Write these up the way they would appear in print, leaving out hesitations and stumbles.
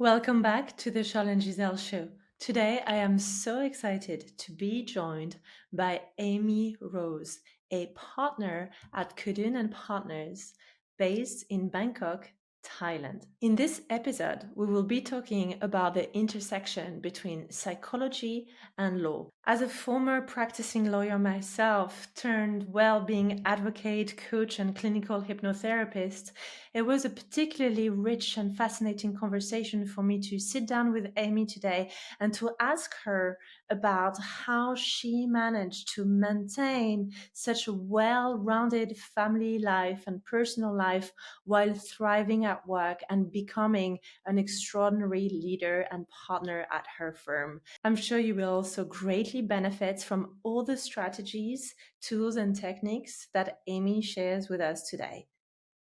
Welcome back to the Charlène Gisèle Show. Today I am so excited to be joined by Emi Rowse, a partner at Kudun and Partners based in Bangkok, Thailand. In this episode, we will be talking about the intersection between psychology and law. As a former practicing lawyer myself, turned well-being advocate, coach, and clinical hypnotherapist, it was a particularly rich and fascinating conversation for me to sit down with Emi today and to ask her about how she managed to maintain such a well-rounded family life and personal life while thriving at work and becoming an extraordinary leader and partner at her firm. I'm sure you will also greatly benefit from all the strategies, tools, and techniques that Emi shares with us today.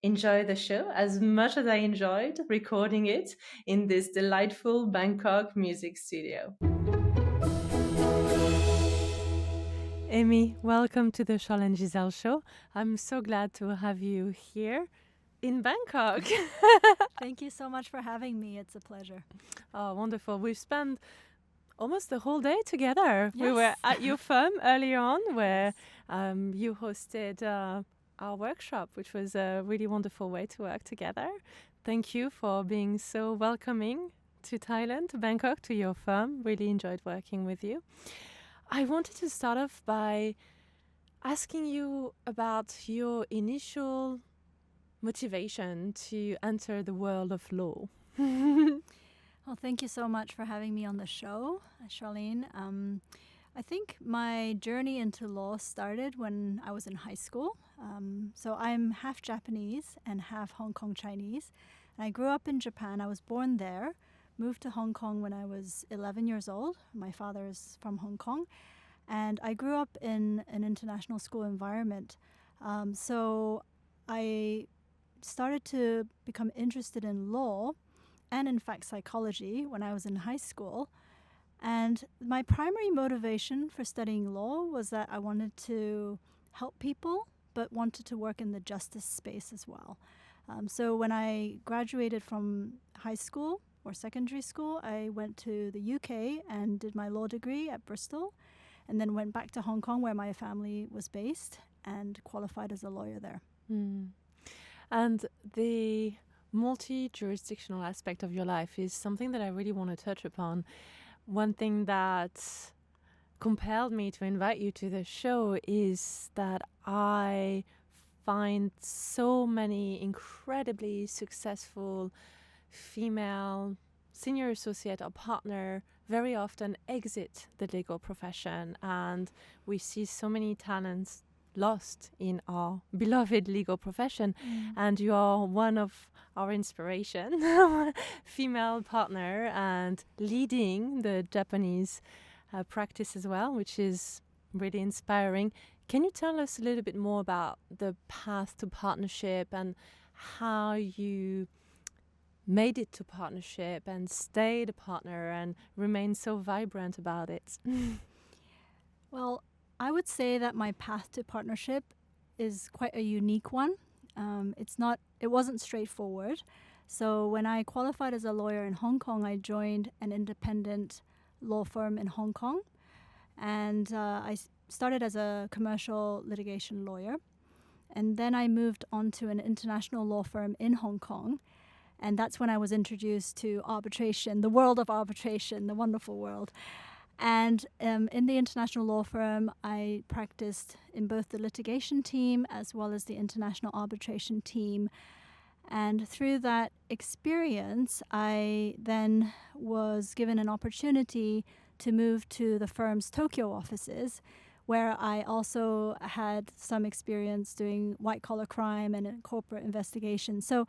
Enjoy the show as much as I enjoyed recording it in this delightful Bangkok music studio. Emi, welcome to the Charlène Gisèle Show. I'm so glad to have you here in Bangkok. Thank you so much for having me. It's a pleasure. Oh, wonderful. We've spent almost the whole day together. Yes. We were at your firm earlier on where Yes. you hosted our workshop, which was a really wonderful way to work together. Thank you for being so welcoming to Thailand, to Bangkok, to your firm. Really enjoyed working with you. I wanted to start off by asking you about your initial motivation to enter the world of law. Well, thank you so much for having me on the show, Charlene. I think my journey into law started when I was in high school. So I'm half Japanese and half Hong Kong Chinese. And I grew up in Japan. I was born there, moved to Hong Kong when I was 11 years old. My father is from Hong Kong. And I grew up in an international school environment. So I started to become interested in law and, in fact, psychology when I was in high school. And my primary motivation for studying law was that I wanted to help people, but wanted to work in the justice space as well. So when I graduated from high school or secondary school, I went to the UK and did my law degree at Bristol, and then went back to Hong Kong where my family was based and qualified as a lawyer there. And the multi-jurisdictional aspect of your life is something that I really want to touch upon. One thing that compelled me to invite you to the show is that I find so many incredibly successful female senior associate or partner very often exit the legal profession, and we see so many talents lost in our beloved legal profession. And you are one of our inspiration, female partner, and leading the Japanese practice as well, which is really inspiring. Can you tell us a little bit more about the path to partnership and how you made it to partnership and stayed a partner and remain so vibrant about it? Well, I would say that my path to partnership is quite a unique one. It wasn't straightforward. So when I qualified as a lawyer in Hong Kong, I joined an independent law firm in Hong Kong. And I started as a commercial litigation lawyer. And then I moved on to an international law firm in Hong Kong. And that's when I was introduced to arbitration, the world of arbitration, the wonderful world. And in the international law firm, I practiced in both the litigation team as well as the international arbitration team. And through that experience, I then was given an opportunity to move to the firm's Tokyo offices, where I also had some experience doing white-collar crime and corporate investigation. So,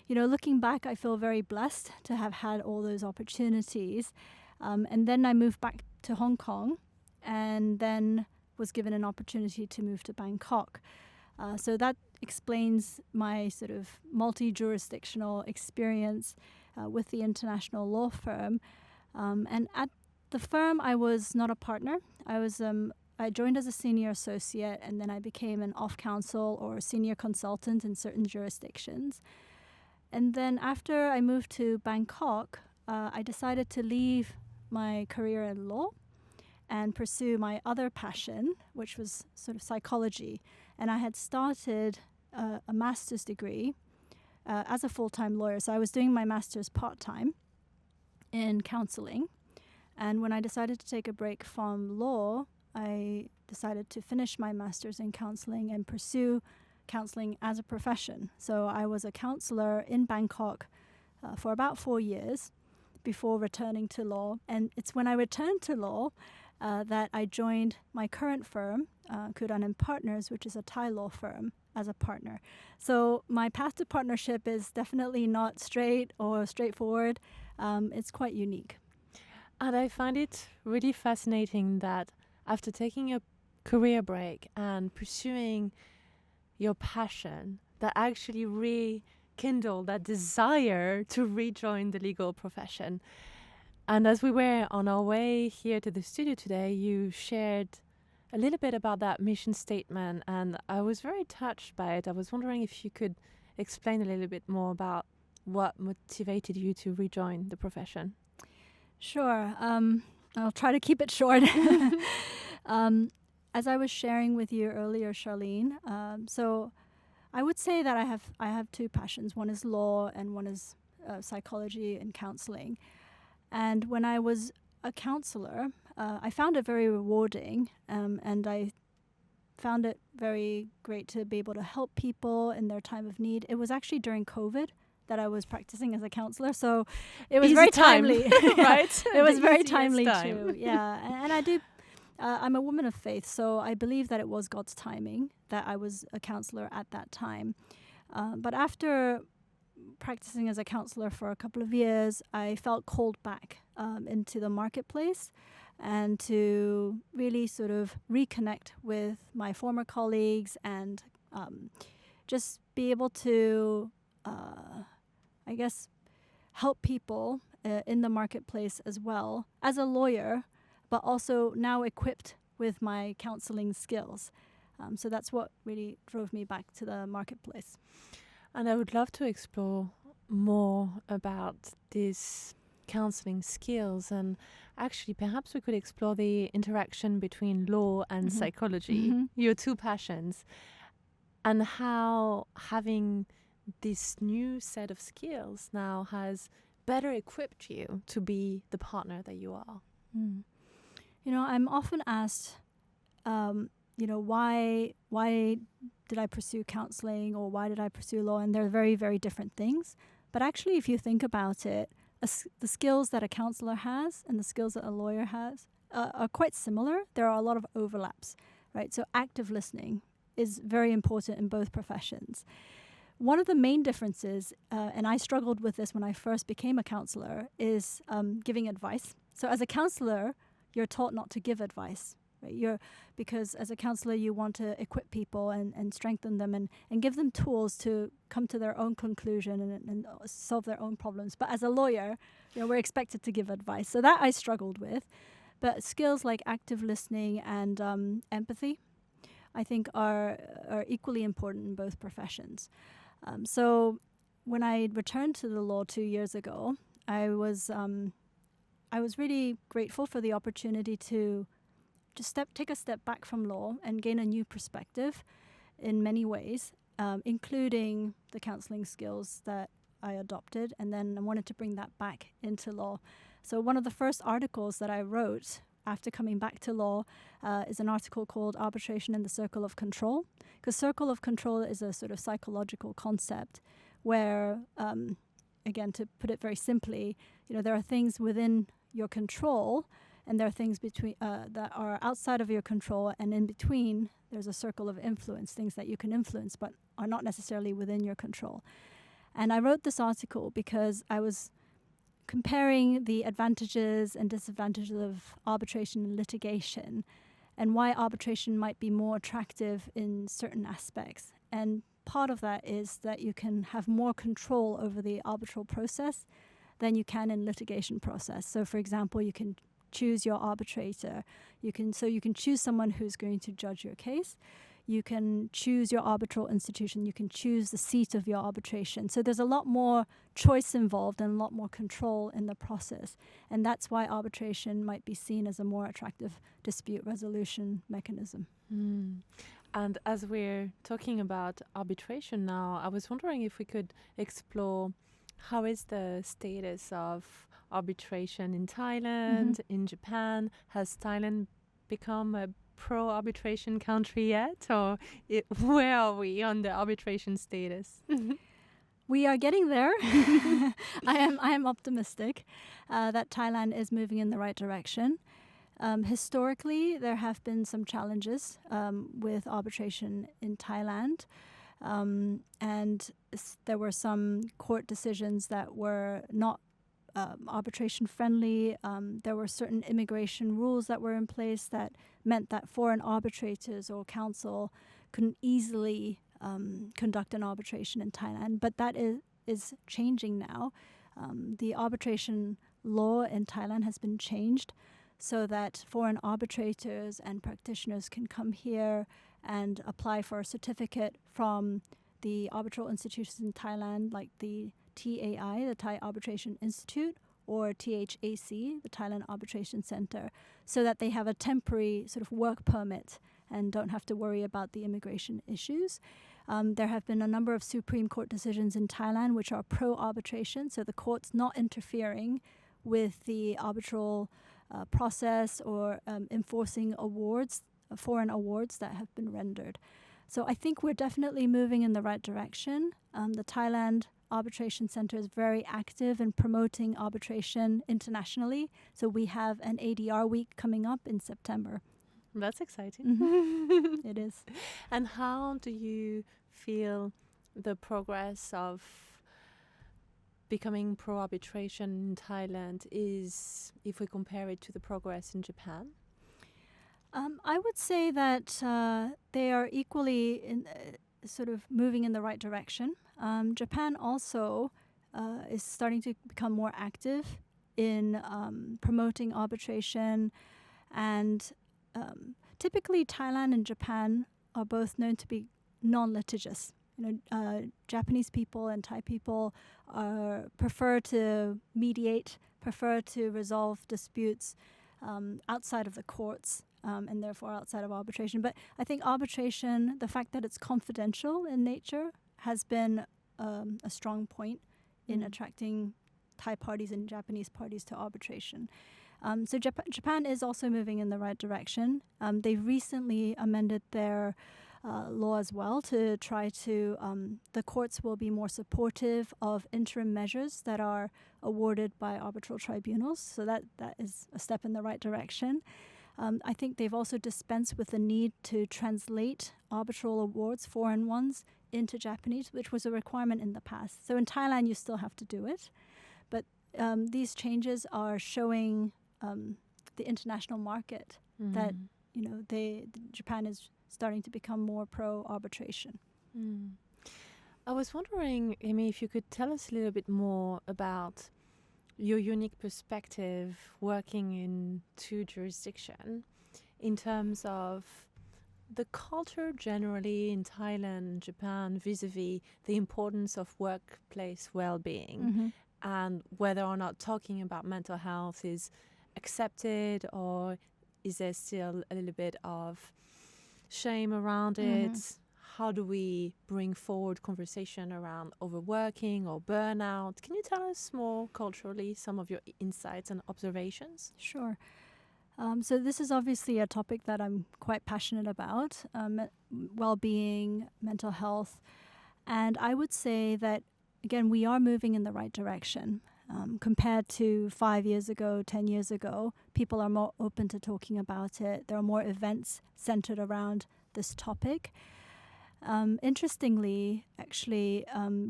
looking back, I feel very blessed to have had all those opportunities. And then I moved back to Hong Kong and then was given an opportunity to move to Bangkok. So that explains my sort of multi-jurisdictional experience with the international law firm. And at the firm, I was not a partner. I joined as a senior associate, and then I became an off-counsel or senior consultant in certain jurisdictions. And then after I moved to Bangkok, I decided to leave my career in law and pursue my other passion, which was sort of psychology. And I had started a master's degree as a full-time lawyer. So I was doing my master's part-time in counselling. And when I decided to take a break from law, I decided to finish my master's in counselling and pursue counselling as a profession. So I was a counsellor in Bangkok for about 4 years before returning to law. And it's when I returned to law that I joined my current firm, Kudun and Partners, which is a Thai law firm, as a partner. So my path to partnership is definitely not straight or straightforward. It's quite unique. And I find it really fascinating that after taking a career break and pursuing your passion, that actually rekindled that desire to rejoin the legal profession. And as we were on our way here to the studio today, you shared a little bit about that mission statement, and I was very touched by it. I was wondering if you could explain a little bit more about what motivated you to rejoin the profession. Sure. I'll try to keep it short. As I was sharing with you earlier, Charlene, so I would say that I have two passions. One is law and one is psychology and counseling. And when I was a counselor, I found it very rewarding, and I found it very great to be able to help people in their time of need. It was actually during COVID that I was practicing as a counselor, so it was Easy very time, timely. right? It was The very easiest timely time. too. Yeah, and I do. I'm a woman of faith, so I believe that it was God's timing that I was a counselor at that time. But after practicing as a counselor for a couple of years, I felt called back into the marketplace and to really sort of reconnect with my former colleagues and just be able to, I guess, help people in the marketplace as well as a lawyer, but also now equipped with my counseling skills. So that's what really drove me back to the marketplace. And I would love to explore more about these counseling skills, and actually perhaps we could explore the interaction between law and psychology, your two passions, and how having this new set of skills now has better equipped you to be the partner that you are. You know, I'm often asked, why did I pursue counseling or why did I pursue law? And they're very, very different things. But actually, if you think about it, the skills that a counselor has and the skills that a lawyer has are quite similar. There are a lot of overlaps, right? So active listening is very important in both professions. One of the main differences, and I struggled with this when I first became a counselor, is giving advice. So as a counselor, you're taught not to give advice, right? Because as a counselor, you want to equip people and strengthen them and give them tools to come to their own conclusion and solve their own problems. But as a lawyer, we're expected to give advice. So that I struggled with. But skills like active listening and empathy, I think are equally important in both professions. So when I returned to the law 2 years ago, I was really grateful for the opportunity to just take a step back from law and gain a new perspective in many ways, including the counseling skills that I adopted, and then I wanted to bring that back into law. So one of the first articles that I wrote after coming back to law is an article called Arbitration in the Circle of Control, because circle of control is a sort of psychological concept where, again, to put it very simply, there are things within your control and there are things between that are outside of your control, and in between there's a circle of influence, things that you can influence but are not necessarily within your control. And I wrote this article because I was comparing the advantages and disadvantages of arbitration and litigation and why arbitration might be more attractive in certain aspects. And part of that is that you can have more control over the arbitral process than you can in litigation process. So for example, you can choose your arbitrator. You can choose someone who's going to judge your case. You can choose your arbitral institution. You can choose the seat of your arbitration. So there's a lot more choice involved and a lot more control in the process. And that's why arbitration might be seen as a more attractive dispute resolution mechanism. And as we're talking about arbitration now, I was wondering if we could explore how is the status of arbitration in Thailand, in Japan? Has Thailand become a pro-arbitration country yet? Or where are we on the arbitration status? We are getting there. I am optimistic that Thailand is moving in the right direction. Historically, there have been some challenges with arbitration in Thailand. And there were some court decisions that were not arbitration friendly. There were certain immigration rules that were in place that meant that foreign arbitrators or counsel couldn't easily conduct an arbitration in Thailand. But that is changing now. The arbitration law in Thailand has been changed so that foreign arbitrators and practitioners can come here and apply for a certificate from the arbitral institutions in Thailand, like the TAI, the Thai Arbitration Institute, or THAC, the Thailand Arbitration Center, so that they have a temporary sort of work permit and don't have to worry about the immigration issues. There have been a number of Supreme Court decisions in Thailand which are pro-arbitration, so the court's not interfering with the arbitral process or enforcing awards, foreign awards that have been rendered. So I think we're definitely moving in the right direction. The Thailand Arbitration Center is very active in promoting arbitration internationally. So we have an ADR week coming up in September. That's exciting. It is. And how do you feel the progress of becoming pro-arbitration in Thailand is, if we compare it to the progress in Japan? I would say that they are equally sort of moving in the right direction. Japan also is starting to become more active in promoting arbitration, and typically Thailand and Japan are both known to be non-litigious. Japanese people and Thai people prefer to mediate, prefer to resolve disputes outside of the courts. And therefore outside of arbitration. But I think arbitration, the fact that it's confidential in nature, has been a strong point in attracting Thai parties and Japanese parties to arbitration. So Japan is also moving in the right direction. They recently amended their law as well to try to, the courts will be more supportive of interim measures that are awarded by arbitral tribunals. So that is a step in the right direction. I think they've also dispensed with the need to translate arbitral awards, foreign ones, into Japanese, which was a requirement in the past. So in Thailand, you still have to do it. But these changes are showing the international market that, Japan is starting to become more pro-arbitration. I was wondering, Emi, if you could tell us a little bit more about your unique perspective working in two jurisdictions in terms of the culture generally in Thailand and Japan vis-a-vis the importance of workplace well-being and whether or not talking about mental health is accepted or is there still a little bit of shame around it? How do we bring forward conversation around overworking or burnout? Can you tell us more culturally some of your insights and observations? Sure. So this is obviously a topic that I'm quite passionate about, well-being, mental health. And I would say that, again, we are moving in the right direction. Compared to 5 years ago, 10 years ago, people are more open to talking about it. There are more events centered around this topic. Interestingly, actually,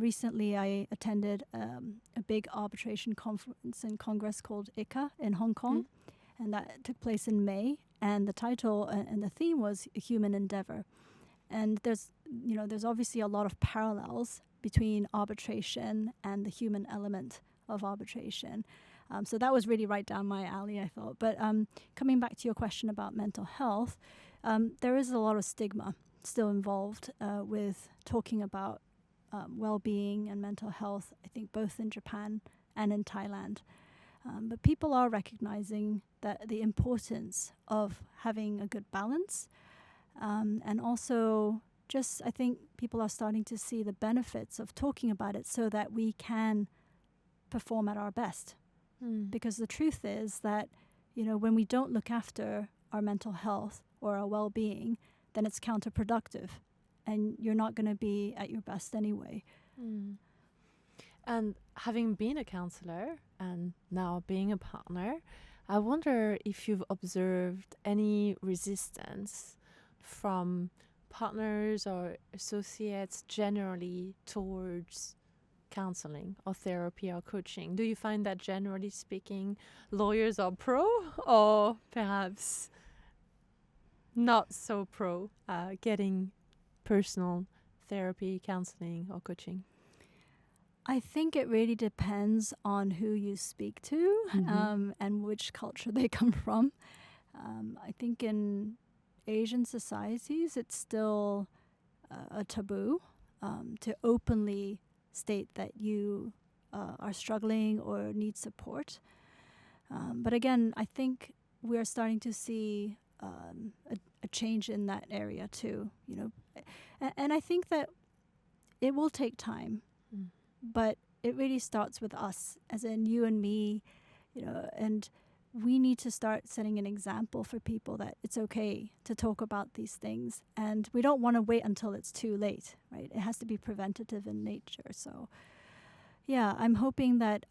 recently I attended a big arbitration conference and congress called ICA in Hong Kong, and that took place in May. And the title and the theme was Human Endeavor. And there's obviously a lot of parallels between arbitration and the human element of arbitration. So that was really right down my alley, I thought. But coming back to your question about mental health, there is a lot of stigma still involved with talking about well-being and mental health, I think both in Japan and in Thailand. But people are recognizing that the importance of having a good balance, and also just I think people are starting to see the benefits of talking about it so that we can perform at our best. Because the truth is that, when we don't look after our mental health or our well-being, then it's counterproductive and you're not going to be at your best anyway. And having been a counselor and now being a partner, I wonder if you've observed any resistance from partners or associates generally towards counseling or therapy or coaching. Do you find that generally speaking, lawyers are pro or perhaps not so pro getting personal therapy, counseling or coaching? I think it really depends on who you speak to and which culture they come from. I think in Asian societies, it's still a taboo to openly state that you are struggling or need support. But again, I think we're starting to see a change in that area too. And I think that it will take time. But it really starts with us, as in you and me, and we need to start setting an example for people that it's okay to talk about these things. And we don't want to wait until it's too late, right? It has to be preventative in nature. So, yeah, I'm hoping that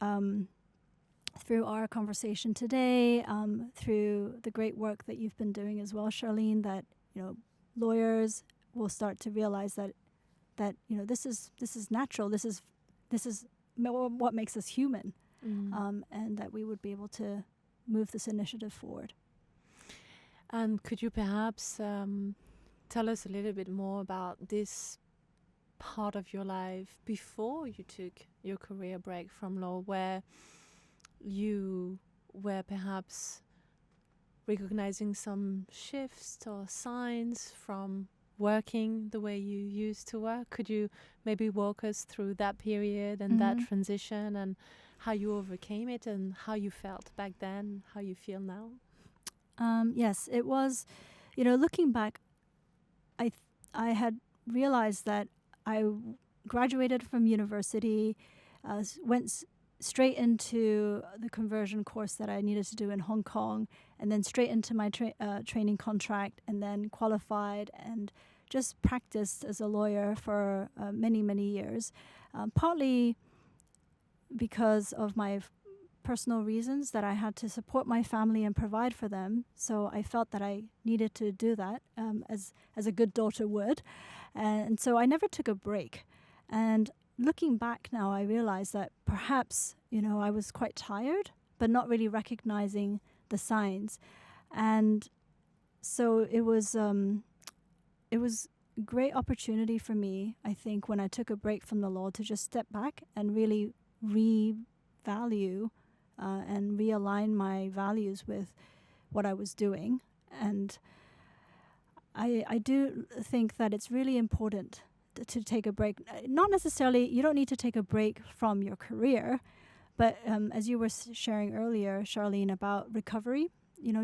through our conversation today, through the great work that you've been doing as well, Charlène, that, lawyers will start to realize that this is natural. This is what makes us human, and that we would be able to move this initiative forward. And could you perhaps tell us a little bit more about this part of your life before you took your career break from law, where you were perhaps recognizing some shifts or signs from working the way you used to work? Could you maybe walk us through that period and that transition and how you overcame it and how you felt back then, how you feel now? Yes, it was, looking back, I had realized that I graduated from university, went straight into the conversion course that I needed to do in Hong Kong, and then straight into my training contract, and then qualified and just practiced as a lawyer for many, many years, partly because of my personal reasons that I had to support my family and provide for them. So I felt that I needed to do that as a good daughter would. And so I never took a break. And looking back now, I realized that perhaps, I was quite tired, but not really recognizing the signs. And so it was a great opportunity for me, I think, when I took a break from the law to just step back and really revalue and realign my values with what I was doing. And I do think that it's really important to take a break. Not necessarily, you don't need to take a break from your career, but as you were sharing earlier, Charlène, about recovery,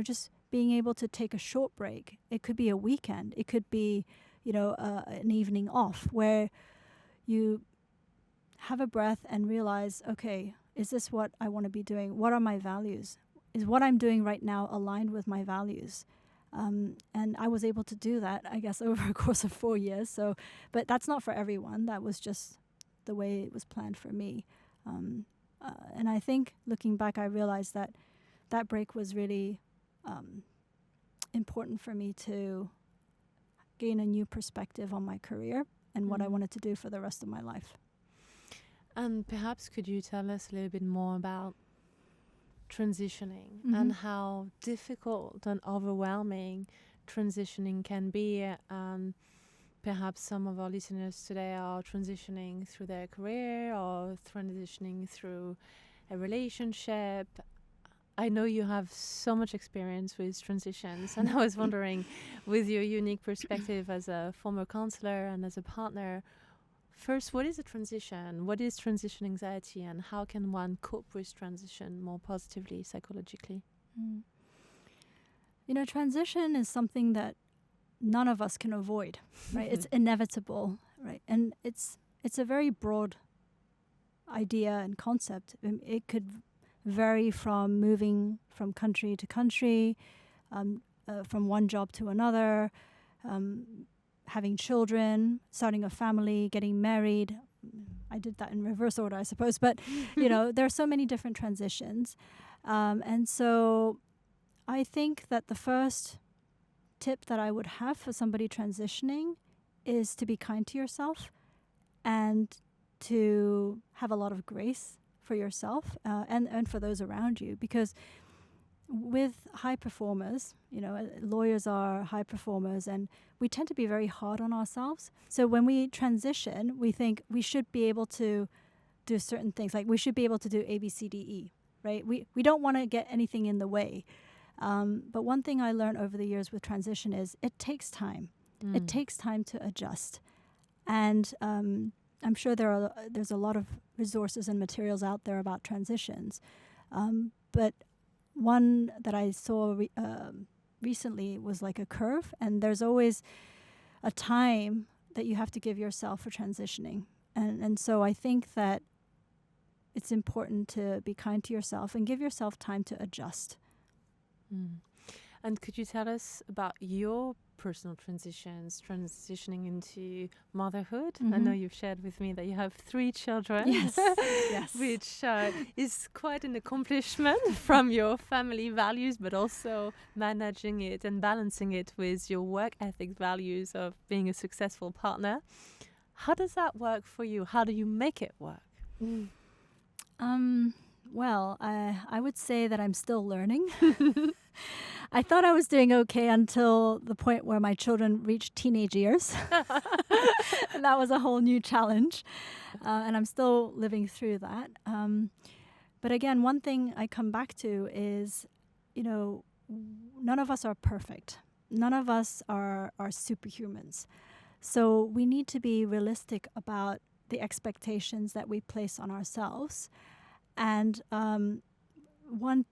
just being able to take a short break. It could be a weekend. It could be, an evening off where you have a breath and realize, okay, is this what I want to be doing? What are my values? Is what I'm doing right now aligned with my values? And I was able to do that, I guess, over a course of 4 years. But that's not for everyone. That was just the way it was planned for me. And I think looking back, I realized that break was really important for me to gain a new perspective on my career and what I wanted to do for the rest of my life. And perhaps could you tell us a little bit more about transitioning and how difficult and overwhelming transitioning can be? Perhaps some of our listeners today are transitioning through their career or transitioning through a relationship. I know you have so much experience with transitions, and I was wondering, with your unique perspective as a former counselor and as a partner, first, what is a transition? What is transition anxiety, and how can one cope with transition more positively, psychologically? You know, transition is something that none of us can avoid, right? It's inevitable, right? And it's a very broad idea and concept. It could vary from moving from country to country, from one job to another, having children, starting a family, getting married. I did that in reverse order, I suppose. But, you know, there are so many different transitions. And so I think that the first tip that I would have for somebody transitioning is to be kind to yourself and to have a lot of grace for yourself and for those around you. Because with high performers, you know, lawyers are high performers, and we tend to be very hard on ourselves. So when we transition, we think we should be able to do certain things, like we should be able to do A, B, C, D, E, right? We don't want to get anything in the way. But one thing I learned over the years with transition is it takes time. It takes time to adjust. And I'm sure there's a lot of resources and materials out there about transitions. But one that I saw recently was like a curve, and there's always a time that you have to give yourself for transitioning. And so I think that it's important to be kind to yourself and give yourself time to adjust. And could you tell us about your personal transitions, transitioning into motherhood? I know you've shared with me that you have 3 children, yes. which is quite an accomplishment from your family values, but also managing it and balancing it with your work ethic values of being a successful partner. How does that work for you? How do you make it work? Well, I would say that I'm still learning. I thought I was doing okay until the point where my children reached teenage years. And that was a whole new challenge. And I'm still living through that. But again, one thing I come back to is, you know, none of us are perfect. None of us are superhumans. So we need to be realistic about the expectations that we place on ourselves. And one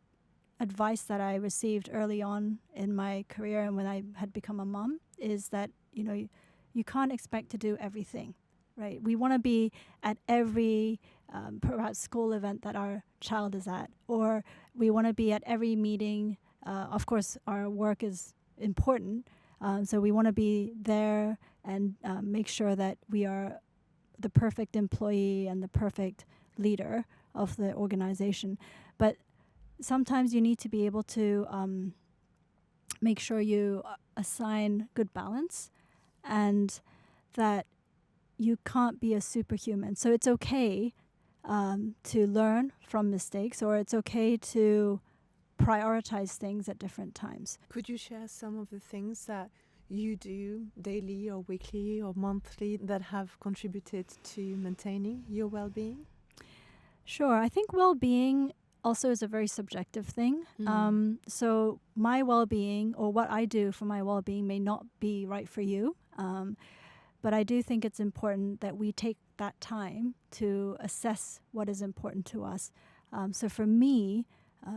advice that I received early on in my career and when I had become a mom is that, you know, you can't expect to do everything, right? We want to be at every perhaps school event that our child is at, or we want to be at every meeting. Of course, our work is important, so we want to be there and make sure that we are the perfect employee and the perfect leader of the organization. But sometimes you need to be able to make sure you assign good balance and that you can't be a superhuman. So it's okay to learn from mistakes, or it's okay to prioritize things at different times. Could you share some of the things that you do daily or weekly or monthly that have contributed to maintaining your well-being? Sure. I think well-being also is a very subjective thing. So my well-being, or what I do for my well-being, may not be right for you. But I do think it's important that we take that time to assess what is important to us. So for me,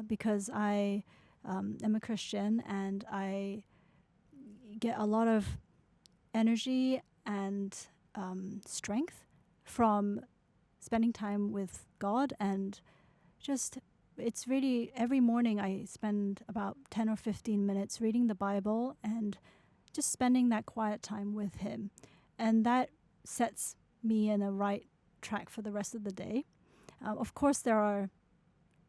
because I am a Christian and I get a lot of energy and strength from spending time with God, and just it's really every morning I spend about 10 or 15 minutes reading the Bible and just spending that quiet time with Him. And that sets me in a right track for the rest of the day. Of course, there are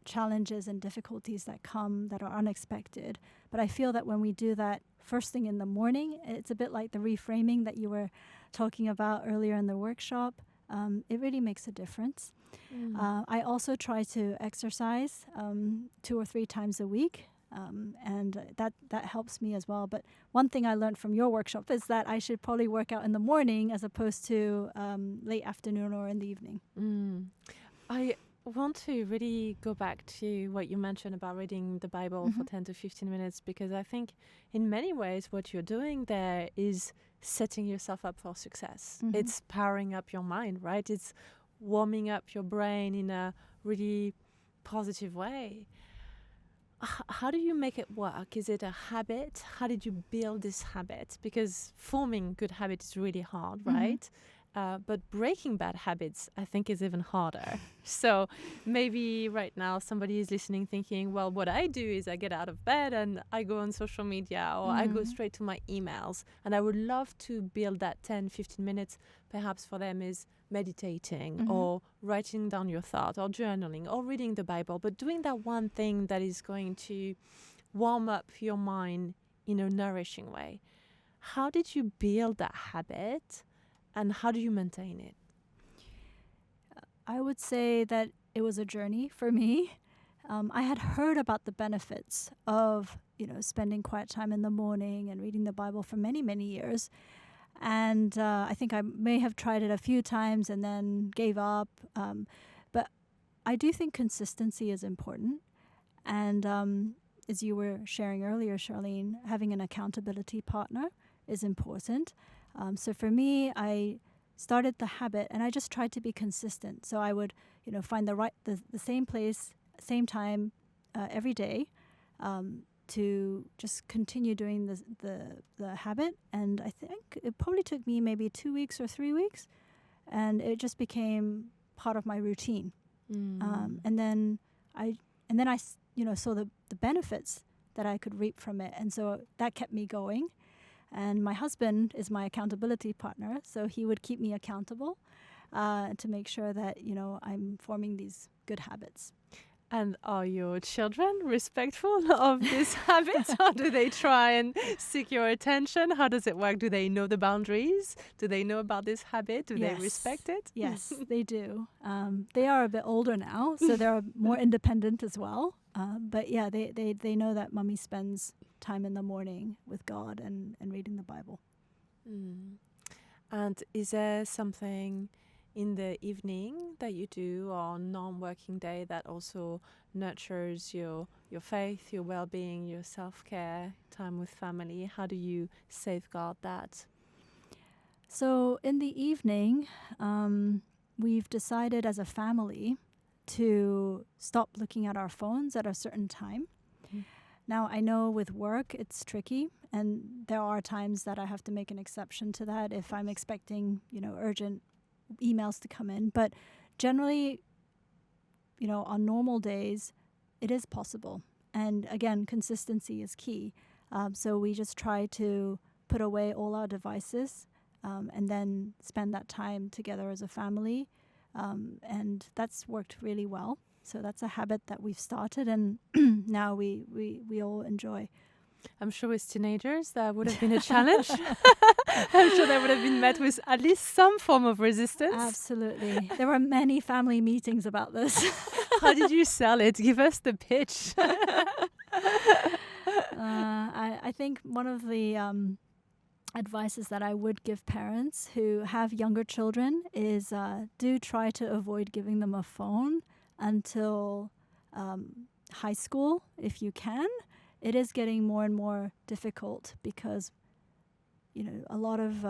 challenges and difficulties that come that are unexpected. But I feel that when we do that first thing in the morning, it's a bit like the reframing that you were talking about earlier in the workshop. It really makes a difference. I also try to exercise 2 or 3 times a week. And that helps me as well. But one thing I learned from your workshop is that I should probably work out in the morning as opposed to late afternoon or in the evening. want to really go back to what you mentioned about reading the Bible for 10 to 15 minutes, because I think in many ways what you're doing there is setting yourself up for success. It's powering up your mind, right? It's warming up your brain in a really positive way. How do you make it work? Is it a habit? How did you build this habit? Because forming good habits is really hard, right? But breaking bad habits, I think, is even harder. So maybe right now somebody is listening thinking, well, what I do is I get out of bed and I go on social media, or I go straight to my emails. And I would love to build that 10, 15 minutes. Perhaps for them is meditating or writing down your thoughts or journaling or reading the Bible, but doing that one thing that is going to warm up your mind in a nourishing way. How did you build that habit? And how do you maintain it? I would say that it was a journey for me. I had heard about the benefits of, spending quiet time in the morning and reading the Bible for many, many years. And I think I may have tried it a few times and then gave up. But I do think consistency is important. And as you were sharing earlier, Charlène, having an accountability partner is important. So for me, I started the habit and I just tried to be consistent. So I would, find the same place, same time every day to just continue doing the habit. And I think it probably took me maybe 2 weeks or 3 weeks, and it just became part of my routine. And then I saw the benefits that I could reap from it, and so that kept me going. And my husband is my accountability partner, so he would keep me accountable to make sure that, I'm forming these good habits. And are your children respectful of these habits? Or do they try and seek your attention? How does it work? Do they know the boundaries? Do they know about this habit? Do they respect it? Yes, they do. They are a bit older now, so they're more independent as well. But yeah, they know that mommy spends time in the morning with God and reading the Bible. And is there something in the evening that you do on non-working day that also nurtures your faith, your well-being, your self-care, time with family? How do you safeguard that? So in the evening, we've decided as a family to stop looking at our phones at a certain time. Now, I know with work it's tricky, and there are times that I have to make an exception to that if I'm expecting, urgent emails to come in. But generally, on normal days, it is possible. And again, consistency is key. So we just try to put away all our devices and then spend that time together as a family. And that's worked really well. So that's a habit that we've started, and now we all enjoy. I'm sure with teenagers that would have been a challenge. I'm sure they would have been met with at least some form of resistance. Absolutely. There were many family meetings about this. How did you sell it? Give us the pitch. I think one of the advices that I would give parents who have younger children is do try to avoid giving them a phone until high school if you can. It is getting more and more difficult because, a lot of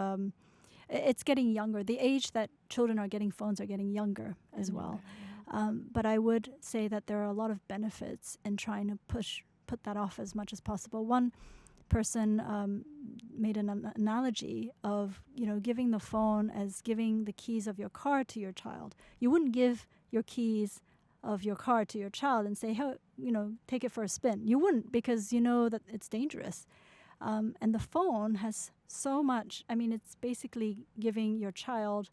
it's getting younger. The age that children are getting phones are getting younger as well. But I would say that there are a lot of benefits in trying to put that off as much as possible. One person made an analogy of, giving the phone as giving the keys of your car to your child. You wouldn't give your keys of your car to your child and say, hey, take it for a spin. You wouldn't, because you know that it's dangerous. And the phone has so much. I mean, it's basically giving your child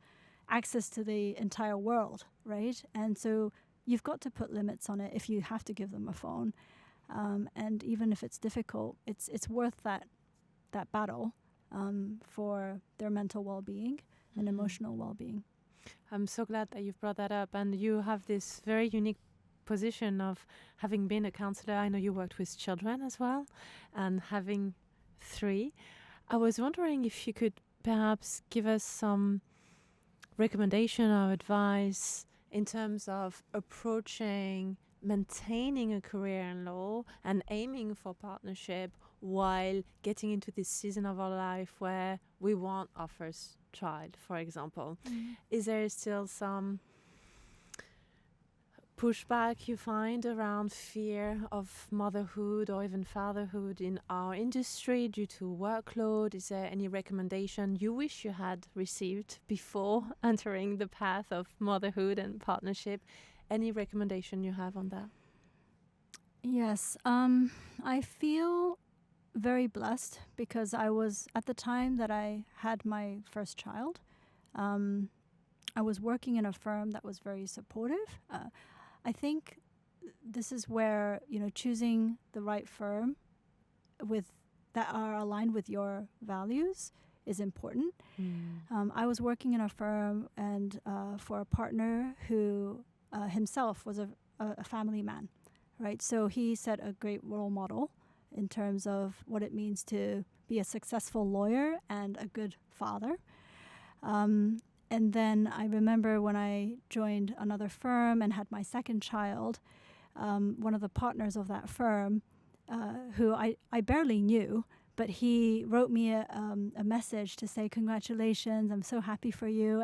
access to the entire world, right? And so you've got to put limits on it if you have to give them a phone. And even if it's difficult, it's worth that battle for their mental well-being and emotional well-being. I'm so glad that you've brought that up, and you have this very unique position of having been a counselor. I know you worked with children as well, and having 3. I was wondering if you could perhaps give us some recommendation or advice in terms of approaching maintaining a career in law and aiming for partnership while getting into this season of our life where we want our first child, for example? Is there still some pushback you find around fear of motherhood or even fatherhood in our industry due to workload? Is there any recommendation you wish you had received before entering the path of motherhood and partnership? Any recommendation you have on that? Yes, I feel very blessed because I was, at the time that I had my first child, I was working in a firm that was very supportive. I think this is where, choosing the right firm that are aligned with your values is important. I was working in a firm and for a partner who himself was a family man, right? So he set a great role model in terms of what it means to be a successful lawyer and a good father. And then I remember when I joined another firm and had my second child, one of the partners of that firm, who I barely knew, but he wrote me a message to say, "Congratulations, I'm so happy for you."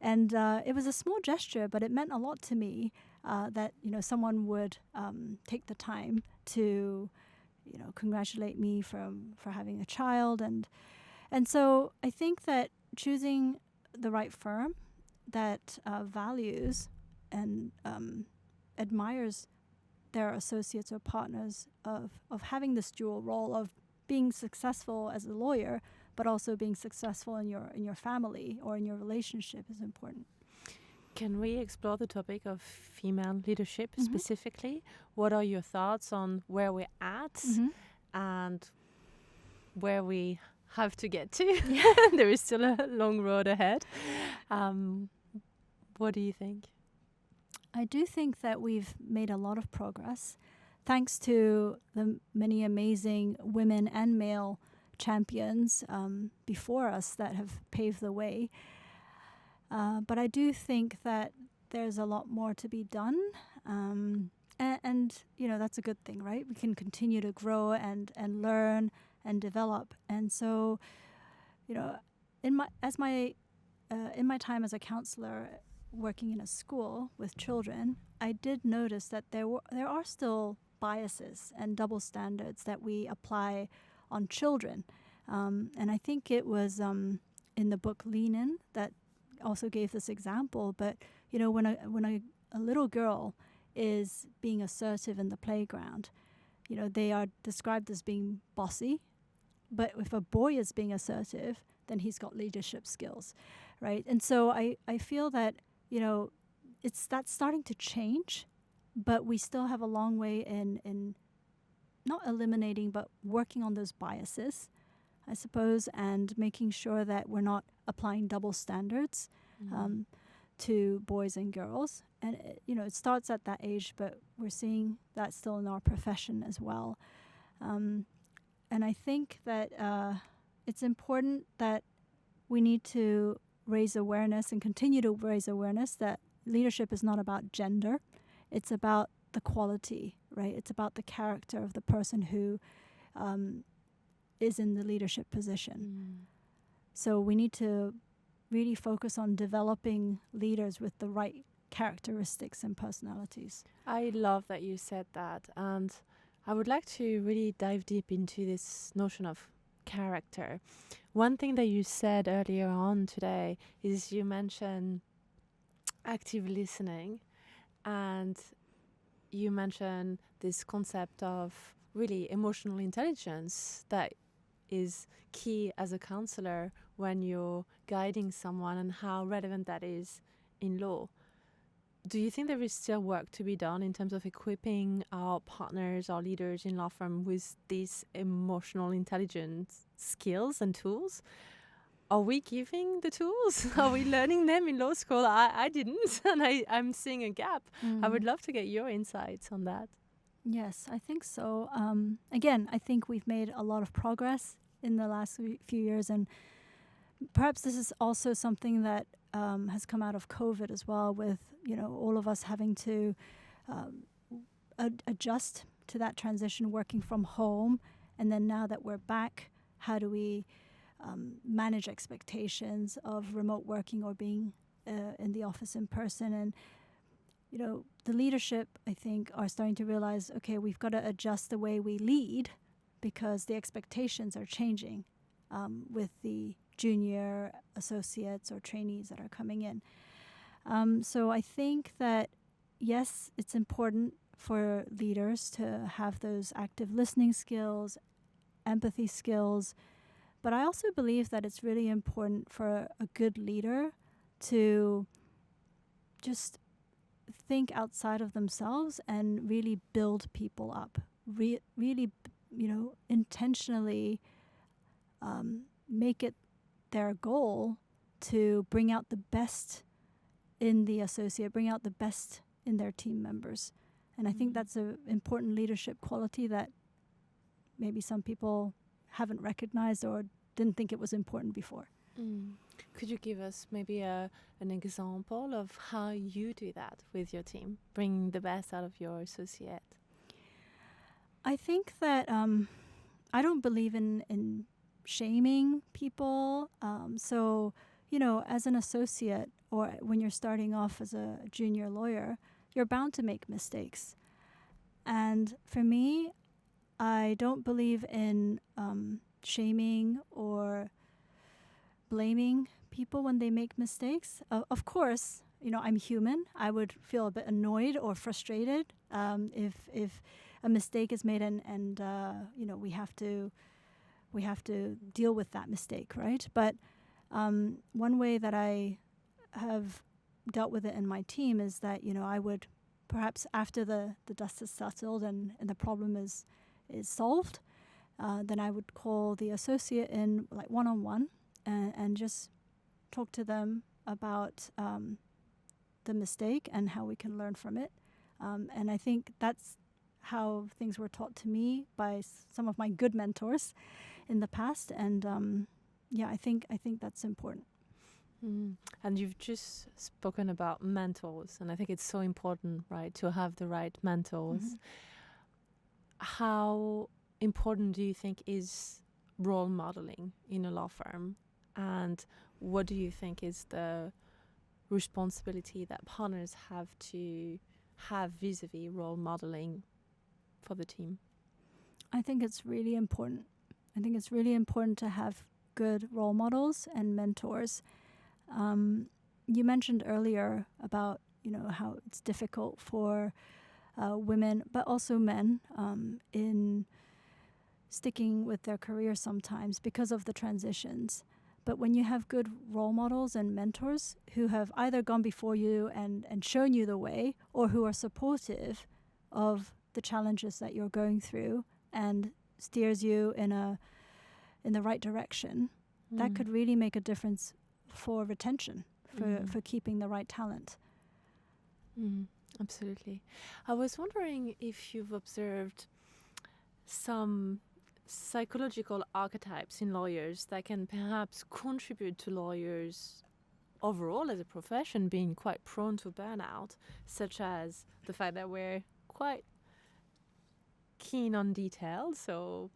And it was a small gesture, but it meant a lot to me that someone would take the time to congratulate me for having a child. And so I think that choosing the right firm that values and admires their associates or partners of having this dual role of being successful as a lawyer, but also being successful in your family or in your relationship is important. Can we explore the topic of female leadership specifically? What are your thoughts on where we're at and where we have to get to? There is still a long road ahead. What do you think? I do think that we've made a lot of progress thanks to the many amazing women and male champions before us that have paved the way. But I do think that there's a lot more to be done. And that's a good thing, right? We can continue to grow and learn and develop. And so, in my time as a counselor working in a school with children, I did notice that there are still biases and double standards that we apply on children. And I think it was in the book Lean In that also gave this example. But when a little girl is being assertive in the playground, they are described as being bossy. But if a boy is being assertive, then he's got leadership skills, right? And so I feel that that's starting to change, but we still have a long way in not eliminating, but working on those biases, I suppose, and making sure that we're not applying double standards to boys and girls. And it starts at that age, but we're seeing that still in our profession as well. And I think that it's important that we need to raise awareness and continue to raise awareness that leadership is not about gender. It's about the quality, right? It's about the character of the person who is in the leadership position. So we need to really focus on developing leaders with the right characteristics and personalities. I love that you said that. And I would like to really dive deep into this notion of character. One thing that you said earlier on today is you mentioned active listening, and you mentioned this concept of really emotional intelligence that is key as a counselor when you're guiding someone, and how relevant that is in law. Do you think there is still work to be done in terms of equipping our partners, our leaders in law firm with these emotional intelligence skills and tools? Are we giving the tools? Are we learning them in law school? I didn't, and I'm seeing a gap. I would love to get your insights on that. Yes, I think so. Again, I think we've made a lot of progress in the last few years, and perhaps this is also something that has come out of COVID as well, with all of us having to adjust to that transition, working from home, and then now that we're back, how do we manage expectations of remote working or being in the office in person? And the leadership, I think, are starting to realize, okay, we've got to adjust the way we lead because the expectations are changing with the junior associates or trainees that are coming in. So I think that, yes, it's important for leaders to have those active listening skills, empathy skills, but I also believe that it's really important for a good leader to just think outside of themselves and really build people up. Really, intentionally make it their goal to bring out the best in the associate, bring out the best in their team members. And I think that's an important leadership quality that maybe some people haven't recognized or didn't think it was important before. Could you give us maybe an example of how you do that with your team, bring the best out of your associate? I think that I don't believe in shaming people. So, as an associate or when you're starting off as a junior lawyer, you're bound to make mistakes. And for me, I don't believe in shaming or blaming people when they make mistakes. Of course, I'm human. I would feel a bit annoyed or frustrated if a mistake is made and we have to deal with that mistake, right? But one way that I have dealt with it in my team is that I would perhaps after the dust is settled and the problem is solved, then I would call the associate in like one-on-one and just talk to them about the mistake and how we can learn from it. And I think that's how things were taught to me by some of my good mentors in the past. And I think that's important. And you've just spoken about mentors, and I think it's so important, right, to have the right mentors. How important do you think is role modeling in a law firm? And what do you think is the responsibility that partners have to have vis-a-vis role modeling for the team? I think it's really important. I think it's really important to have good role models and mentors. You mentioned earlier about, how it's difficult for women, but also men, in sticking with their career sometimes because of the transitions. But when you have good role models and mentors who have either gone before you and shown you the way, or who are supportive of the challenges that you're going through and steers you in the right direction, that could really make a difference for retention, for keeping the right talent. Absolutely. I was wondering if you've observed some psychological archetypes in lawyers that can perhaps contribute to lawyers overall as a profession being quite prone to burnout, such as the fact that we're quite keen on detail, so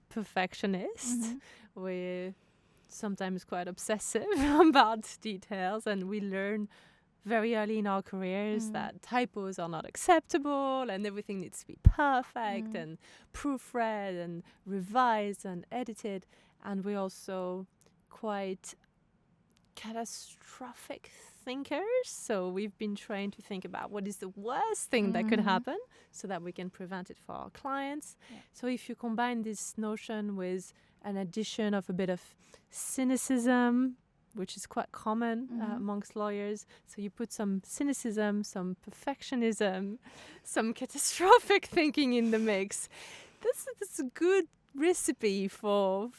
perfectionist. We're sometimes quite obsessive about details, and we learn very early in our careers that typos are not acceptable and everything needs to be perfect and proofread and revised and edited. And we're also quite catastrophic thinkers, so we've been trained to think about what is the worst thing that could happen so that we can prevent it for our clients. So if you combine this notion with an addition of a bit of cynicism, which is quite common amongst lawyers. So you put some cynicism, some perfectionism, some catastrophic thinking in the mix. This is a good recipe for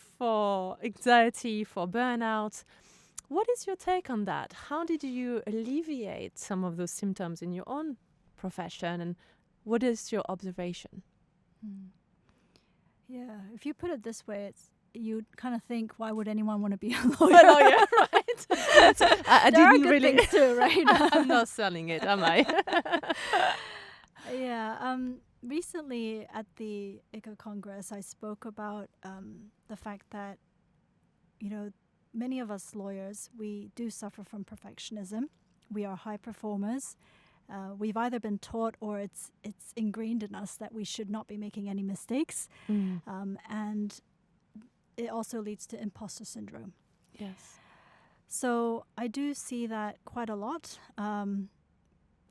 anxiety, for burnout. What is your take on that? How did you alleviate some of those symptoms in your own profession, and what is your observation? Yeah, if you put it this way, you kind of think, why would anyone want to be a lawyer? Right? I there are didn't good really. things too, right? I'm not selling it, am I? Yeah. Recently at the ICA Congress, I spoke about the fact that, many of us lawyers, we do suffer from perfectionism. We are high performers. We've either been taught or it's ingrained in us that we should not be making any mistakes. And it also leads to imposter syndrome. Yes. So I do see that quite a lot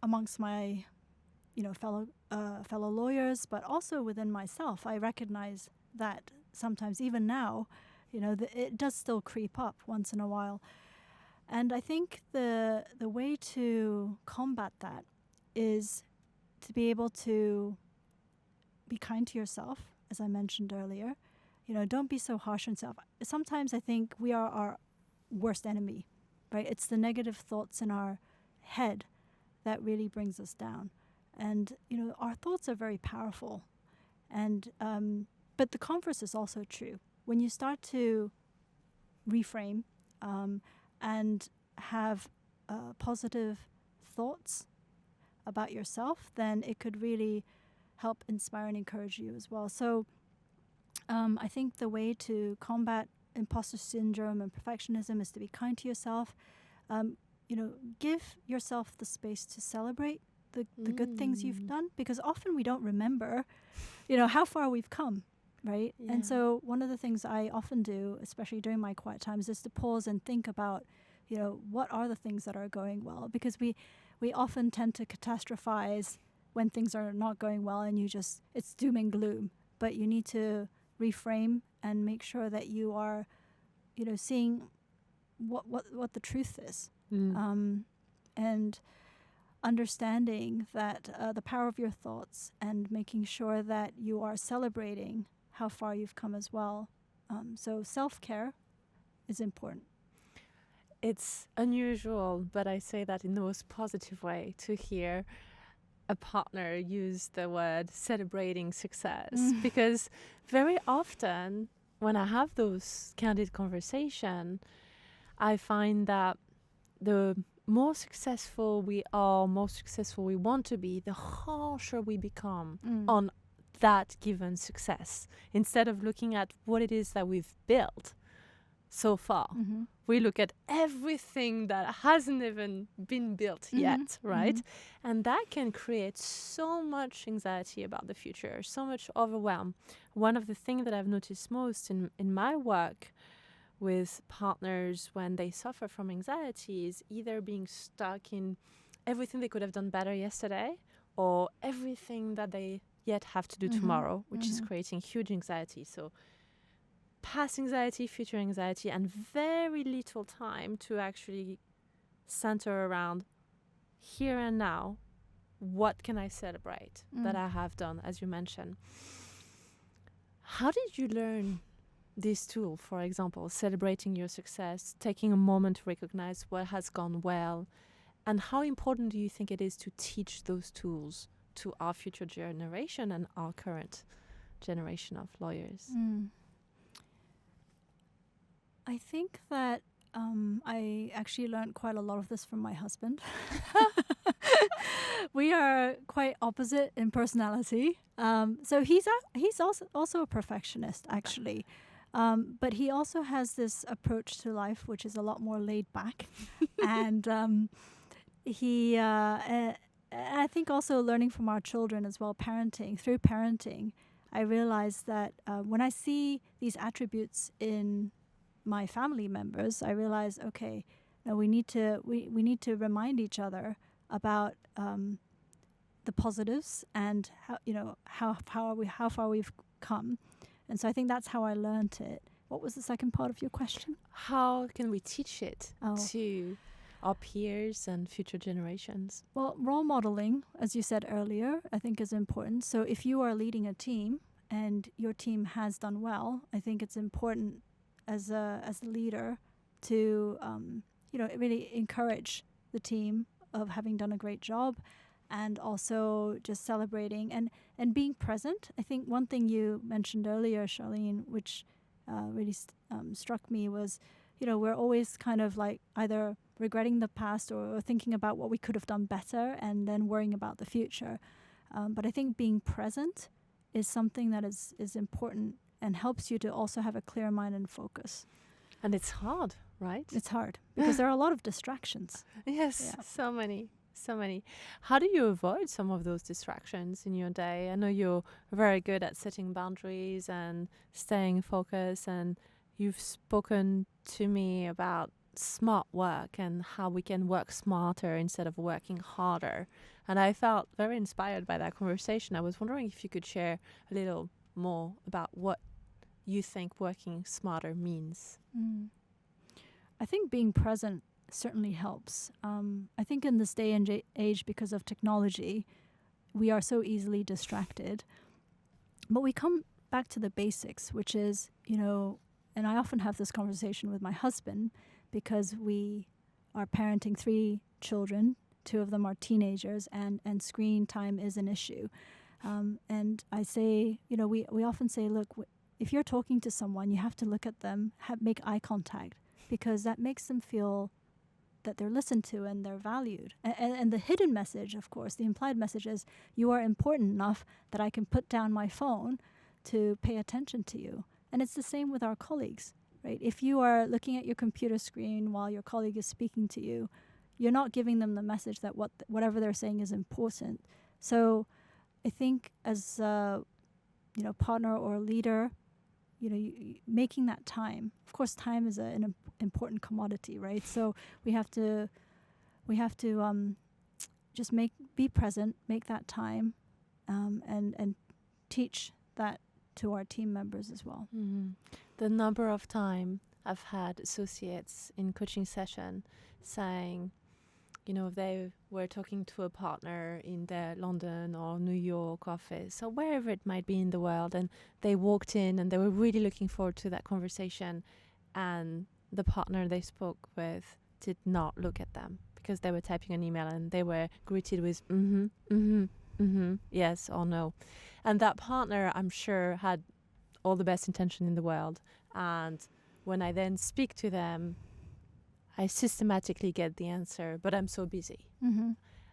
amongst my, fellow lawyers, but also within myself. I recognize that sometimes, even now, it does still creep up once in a while. And I think the way to combat that is to be able to be kind to yourself, as I mentioned earlier. Don't be so harsh on yourself. Sometimes I think we are our worst enemy, right? It's the negative thoughts in our head that really brings us down. And, our thoughts are very powerful. And but the converse is also true. When you start to reframe and have positive thoughts about yourself, then it could really help inspire and encourage you as well. So I think the way to combat imposter syndrome and perfectionism is to be kind to yourself. Give yourself the space to celebrate the good things you've done, because often we don't remember, how far we've come, right? Yeah. And so one of the things I often do, especially during my quiet times, is to pause and think about, what are the things that are going well? Because we often tend to catastrophize when things are not going well, and it's doom and gloom. But you need to reframe and make sure that you are, seeing what the truth is. And understanding that the power of your thoughts, and making sure that you are celebrating how far you've come as well. So self-care is important. It's unusual, but I say that in the most positive way, to hear a partner use the word celebrating success. Because very often when I have those candid conversations, I find that the more successful we are, more successful we want to be, the harsher we become on that given success. Instead of looking at what it is that we've built so far, we look at everything that hasn't even been built yet, right? And that can create so much anxiety about the future, so much overwhelm. One of the things that I've noticed most in my work with partners when they suffer from anxiety is either being stuck in everything they could have done better yesterday, or everything that they yet have to do tomorrow, which is creating huge anxiety. So past anxiety, future anxiety, and very little time to actually center around here and now. What can I celebrate that I have done, as you mentioned? How did you learn this tool, for example, celebrating your success, taking a moment to recognize what has gone well? And how important do you think it is to teach those tools to our future generation and our current generation of lawyers? I think that I actually learned quite a lot of this from my husband. We are quite opposite in personality. So he's also a perfectionist, actually. But he also has this approach to life, which is a lot more laid back. And I think also learning from our children as well, through parenting, I realized that when I see these attributes in my family members, I realize, okay, now we need to remind each other about the positives and how far we've come. And so I think that's how I learned it. What was the second part of your question? How can we teach it to our peers and future generations? Well, role modeling, as you said earlier, I think is important. So if you are leading a team and your team has done well, I think it's important as a leader to really encourage the team of having done a great job, and also just celebrating and being present. I think one thing you mentioned earlier, Charlene, which really struck me was, we're always kind of like either regretting the past or thinking about what we could have done better and then worrying about the future. But I think being present is something that is important and helps you to also have a clear mind and focus. And it's hard, right? It's hard because there are a lot of distractions. Yes, Yeah. so many. How do you avoid some of those distractions in your day? I know you're very good at setting boundaries and staying focused, and you've spoken to me about smart work and how we can work smarter instead of working harder. And I felt very inspired by that conversation. I was wondering if you could share a little more about what you think working smarter means. I think being present certainly helps. I think in this day and age, because of technology, we are so easily distracted. But we come back to the basics, which is, and I often have this conversation with my husband because we are parenting 3 children. 2 of them are teenagers, and screen time is an issue. And I say, we often say, look, if you're talking to someone, you have to look at them, make eye contact, because that makes them feel that they're listened to and they're valued. And the hidden message, of course, the implied message is, you are important enough that I can put down my phone to pay attention to you. And it's the same with our colleagues, right? If you are looking at your computer screen while your colleague is speaking to you, you're not giving them the message that whatever they're saying is important. So I think as a partner or a leader, making that time. Of course, time is an important commodity, right? So we have to just be present, make that time, and teach that to our team members as well. Mm-hmm. The number of time I've had associates in coaching session saying, they were talking to a partner in their London or New York office or wherever it might be in the world, and they walked in and they were really looking forward to that conversation, and the partner they spoke with did not look at them because they were typing an email and they were greeted with yes or no. And that partner, I'm sure, had all the best intention in the world, and when I then speak to them, I systematically get the answer, but I'm so busy. Mm-hmm.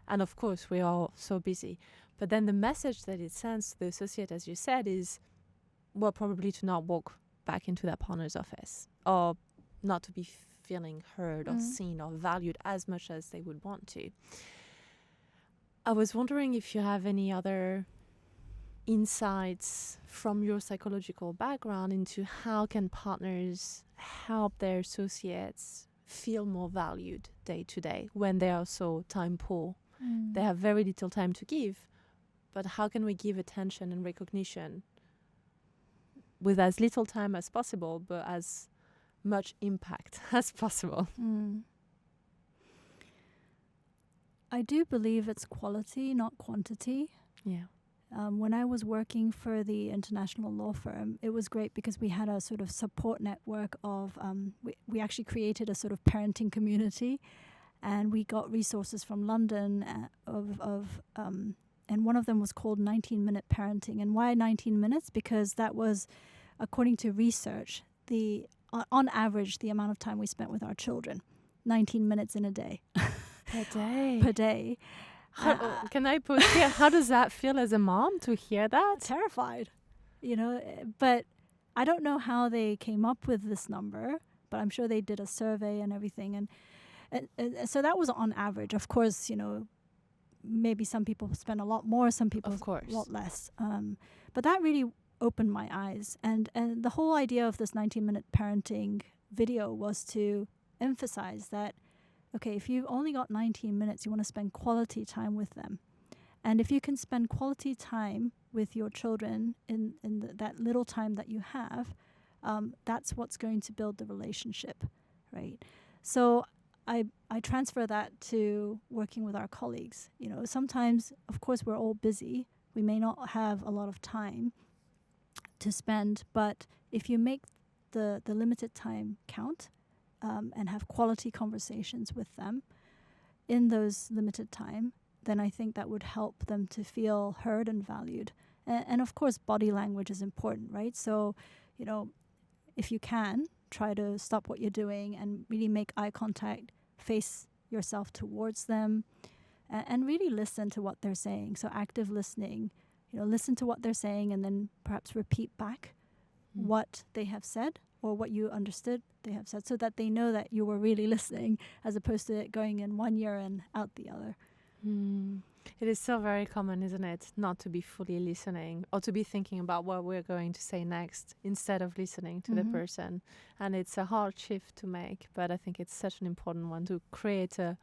And of course, we're all so busy. But then the message that it sends to the associate, as you said, is, well, probably to not walk back into that partner's office, or not to be feeling heard or seen or valued as much as they would want to. I was wondering if you have any other insights from your psychological background into how can partners help their associates feel more valued day to day when they are so time poor. They have very little time to give, but how can we give attention and recognition with as little time as possible, but as much impact as possible? I do believe it's quality, not quantity. Yeah. When I was working for the international law firm, it was great because we had a sort of support network of, we actually created a sort of parenting community, and we got resources from London and one of them was called 19-minute parenting. And why 19 minutes? Because that was, according to research, on average, the amount of time we spent with our children, 19 minutes in a day. Per day. Can I put here, how does that feel as a mom to hear that? Terrified, but I don't know how they came up with this number, but I'm sure they did a survey and everything. And so that was on average. Of course, maybe some people spend a lot more, some people a lot less. But that really opened my eyes. And the whole idea of this 19-minute parenting video was to emphasize that, okay, if you've only got 19 minutes, you want to spend quality time with them. And if you can spend quality time with your children in that little time that you have, that's what's going to build the relationship, right? So I transfer that to working with our colleagues. Sometimes, of course, we're all busy. We may not have a lot of time to spend, but if you make the limited time count, and have quality conversations with them in those limited time, then I think that would help them to feel heard and valued. And of course, body language is important, right? So, if you can, try to stop what you're doing and really make eye contact, face yourself towards them, and really listen to what they're saying. So active listening, listen to what they're saying and then perhaps repeat back what they have said or what you understood they have said, so that they know that you were really listening, as opposed to it going in one ear and out the other. It is so very common, isn't it, not to be fully listening or to be thinking about what we're going to say next instead of listening to the person. And it's a hard shift to make, but I think it's such an important one to create a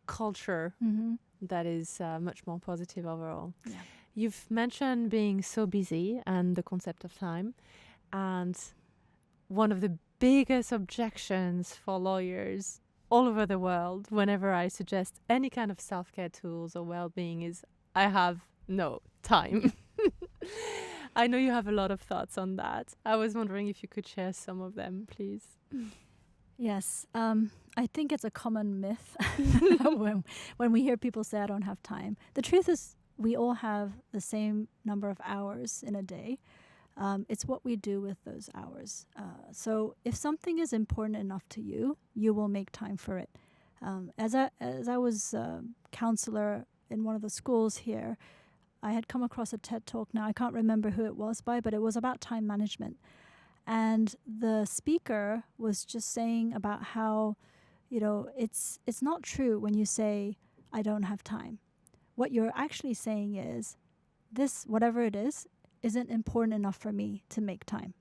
culture that is much more positive overall. Yeah. You've mentioned being so busy and the concept of time. And one of the biggest objections for lawyers all over the world whenever I suggest any kind of self-care tools or well-being is, I have no time. I know you have a lot of thoughts on that. I was wondering if you could share some of them, please. Yes. I think it's a common myth when we hear people say, I don't have time. The truth is, we all have the same number of hours in a day. It's what we do with those hours. So if something is important enough to you, you will make time for it. As I was a counselor in one of the schools here, I had come across a TED Talk. Now, I can't remember who it was by, but it was about time management. And the speaker was just saying about how, it's not true when you say, I don't have time. What you're actually saying is, this, whatever it is, isn't important enough for me to make time.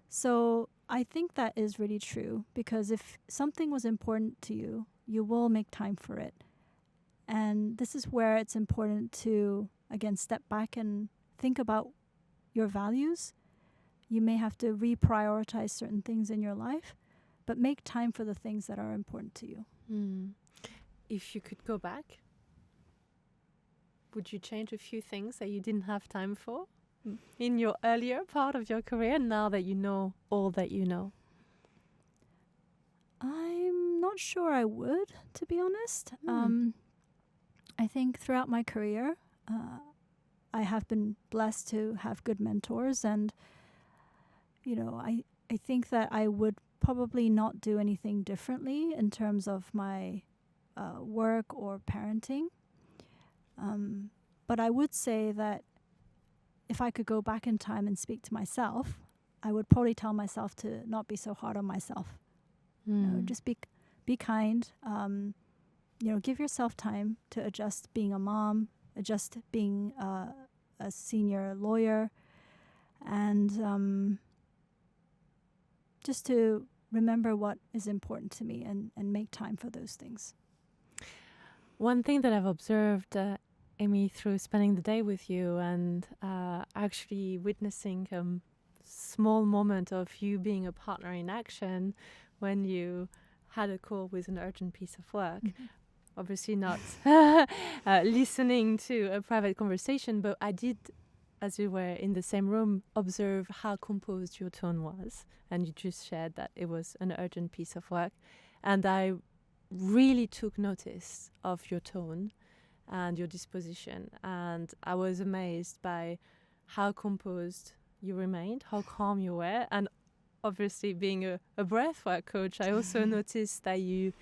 So I think that is really true, because if something was important to you, you will make time for it. And this is where it's important to, again, step back and think about your values. You may have to reprioritize certain things in your life, but make time for the things that are important to you. If you could go back, would you change a few things that you didn't have time for in your earlier part of your career, now that you know all that you know? I'm not sure I would, to be honest. I think throughout my career, I have been blessed to have good mentors, and I think that I would probably not do anything differently in terms of my work or parenting. But I would say that if I could go back in time and speak to myself, I would probably tell myself to not be so hard on myself. Just be kind. Give yourself time to adjust being a mom, adjust being a senior lawyer, and just to remember what is important to me and make time for those things. One thing that I've observed, Emi, through spending the day with you and actually witnessing a small moment of you being a partner in action when you had a call with an urgent piece of work. Obviously not listening to a private conversation, but I did, as you were in the same room, observe how composed your tone was. And you just shared that it was an urgent piece of work. And I really took notice of your tone and your disposition. And I was amazed by how composed you remained, how calm you were. And obviously being a breathwork coach, I also noticed that you